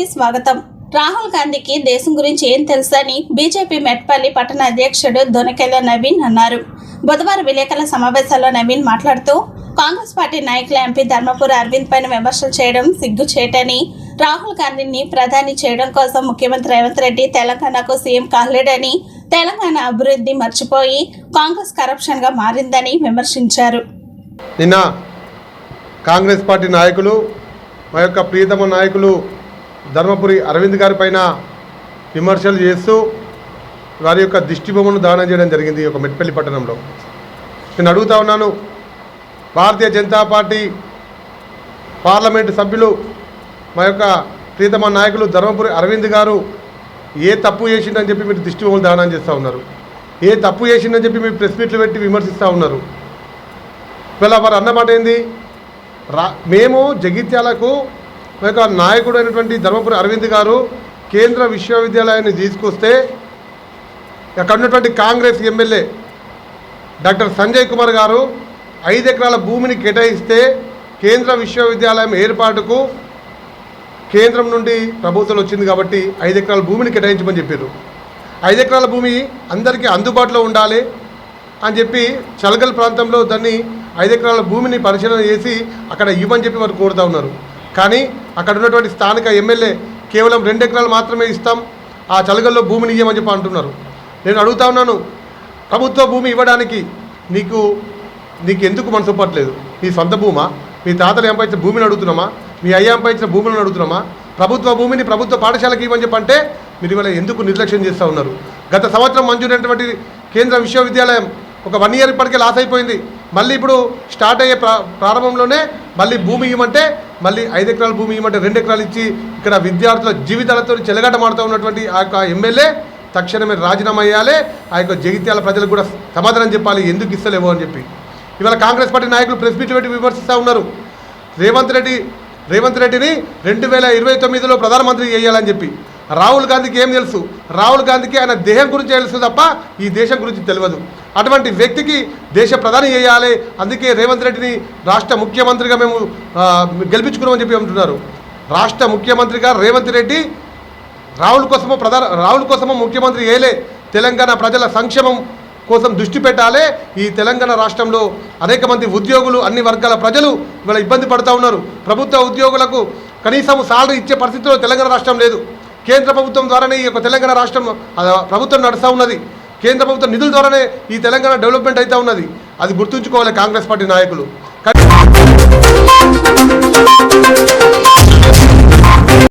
కి స్వాగతం. రాహుల్ గాంధీకి దేశం గురించి ఏం తెలుసని బీజేపీ మెట్పల్లి పట్టణ అధ్యక్షుడు దొనకెల నవీన్ అన్నారు. బుధవారం విలేకరుల సమావేశంలో నవీన్ మాట్లాడుతూ కాంగ్రెస్ పార్టీ నాయకుల ఎంపీ ధర్మపురి అరవింద్ పైన విమర్శలు చేయడం సిగ్గుచేటని, రాహుల్ గాంధీని ప్రధాని చేయడం కోసం ముఖ్యమంత్రి రేవంత్ రెడ్డి తెలంగాణకు సీఎం కాలేడని, తెలంగాణ అభివృద్ధి మర్చిపోయి కాంగ్రెస్ కరప్షన్ గా మారిందని విమర్శించారు. నిన్న కాంగ్రెస్ పార్టీ నాయకులు మా యొక్క ప్రియతమ నాయకులు ధర్మపురి అరవింద్ గారి పైన విమర్శలు చేస్తూ వారి యొక్క దిష్టిబొమ్మను దానం చేయడం జరిగింది ఈ యొక్క మెట్పల్లి పట్టణంలో. నేను అడుగుతా ఉన్నాను, భారతీయ జనతా పార్టీ పార్లమెంటు సభ్యులు మా యొక్క ప్రియతమ నాయకులు ధర్మపురి అరవింద్ గారు ఏ తప్పు చేసిందని చెప్పి మీరు దిష్టిబొమ్మలు దానం చేస్తూ ఉన్నారు, ఏ తప్పు చేసిందని చెప్పి మీరు ప్రెస్ మీట్లు పెట్టి విమర్శిస్తూ ఉన్నారు. ఇవాళ వారు అన్నమాట ఏంది, మేము జగిత్యాలకు మా యొక్క నాయకుడు అయినటువంటి ధర్మపురి అరవింద్ గారు కేంద్ర విశ్వవిద్యాలయాన్ని తీసుకొస్తే అక్కడ ఉన్నటువంటి కాంగ్రెస్ ఎమ్మెల్యే డాక్టర్ సంజయ్ కుమార్ గారు 5 ఎకరాల భూమిని కేటాయిస్తే కేంద్ర విశ్వవిద్యాలయం ఏర్పాటుకు కేంద్రం నుండి ప్రభుత్వం వచ్చింది కాబట్టి 5 ఎకరాల భూమిని కేటాయించమని చెప్పారు. 5 ఎకరాల భూమి అందరికీ అందుబాటులో ఉండాలి అని చెప్పి చలగల్ ప్రాంతంలో దాన్ని 5 ఎకరాల భూమిని పరిశీలన చేసి అక్కడ ఇవ్వని చెప్పి వారు కోరుతూ ఉన్నారు. కానీ అక్కడ ఉన్నటువంటి స్థానిక ఎమ్మెల్యే కేవలం 2 ఎకరాలు మాత్రమే ఇస్తాం, ఆ చలగల్లో భూమిని ఇవ్వమని చెప్పి అంటున్నారు. నేను అడుగుతా ఉన్నాను, ప్రభుత్వ భూమి ఇవ్వడానికి నీకు ఎందుకు మనసు పట్టలేదు? నీ సొంత భూమా, మీ తాతలు సంపాదించిన భూమిని అడుగుతున్నామా, మీ అయ్య సంపాదించిన భూములను అడుగుతున్నామా? ప్రభుత్వ భూమిని ప్రభుత్వ పాఠశాలకు ఇవ్వని చెప్పంటే మీరు ఇవాళ ఎందుకు నిర్లక్ష్యం చేస్తూ ఉన్నారు? గత సంవత్సరం మంజూరైనటువంటి కేంద్ర విశ్వవిద్యాలయం ఒక 1 ఇయర్ ఇప్పటికే లాస్ అయిపోయింది. మళ్ళీ ఇప్పుడు స్టార్ట్ అయ్యే ప్రారంభంలోనే మళ్ళీ భూమి ఇవ్వమంటే మళ్ళీ 5 ఎకరాల భూమి ఇవ్వమంటే 2 ఎకరాలు ఇచ్చి ఇక్కడ విద్యార్థుల జీవితాలతో చెలగాటమాడుతూ ఉన్నటువంటి ఆ యొక్క ఎమ్మెల్యే తక్షణమే రాజీనామా అయ్యాలి. ఆ యొక్క జగిత్యాల ప్రజలకు కూడా సమాధానం చెప్పాలి ఎందుకు ఇస్తలేవో అని చెప్పి. ఇవాళ కాంగ్రెస్ పార్టీ నాయకులు ప్రెస్ మీట్ పెట్టి విమర్శిస్తూ ఉన్నారు. రేవంత్ రెడ్డిని 2029లో ప్రధానమంత్రి చేయాలని చెప్పి. రాహుల్ గాంధీకి ఏం తెలుసు? రాహుల్ గాంధీకి ఆయన దేశం గురించి తెలుసు తప్ప ఈ దేశం గురించి తెలియదు. అటువంటి వ్యక్తికి దేశ ప్రధాని చేయాలి, అందుకే రేవంత్ రెడ్డిని రాష్ట్ర ముఖ్యమంత్రిగా మేము గెలిపించుకున్నామని చెప్పి అంటున్నారు. రాష్ట్ర ముఖ్యమంత్రిగా రేవంత్ రెడ్డి రాహుల్ కోసమో ముఖ్యమంత్రి చేయలే, తెలంగాణ ప్రజల సంక్షేమం కోసం దృష్టి పెట్టాలి. ఈ తెలంగాణ రాష్ట్రంలో అనేక మంది ఉద్యోగులు, అన్ని వర్గాల ప్రజలు ఇవాళ ఇబ్బంది పడుతూ ఉన్నారు. ప్రభుత్వ ఉద్యోగులకు కనీసం సాలరీ ఇచ్చే పరిస్థితిలో తెలంగాణ రాష్ట్రం లేదు. కేంద్ర ప్రభుత్వం ద్వారానే ఈ యొక్క తెలంగాణ రాష్ట్రం ప్రభుత్వం నడుస్తూ ఉన్నది. కేంద్ర ప్రభుత్వం నిధుల ద్వారానే ఈ తెలంగాణ డెవలప్మెంట్ అవుతూ ఉన్నది. అది గుర్తుంచుకోవాలి కాంగ్రెస్ పార్టీ నాయకులు.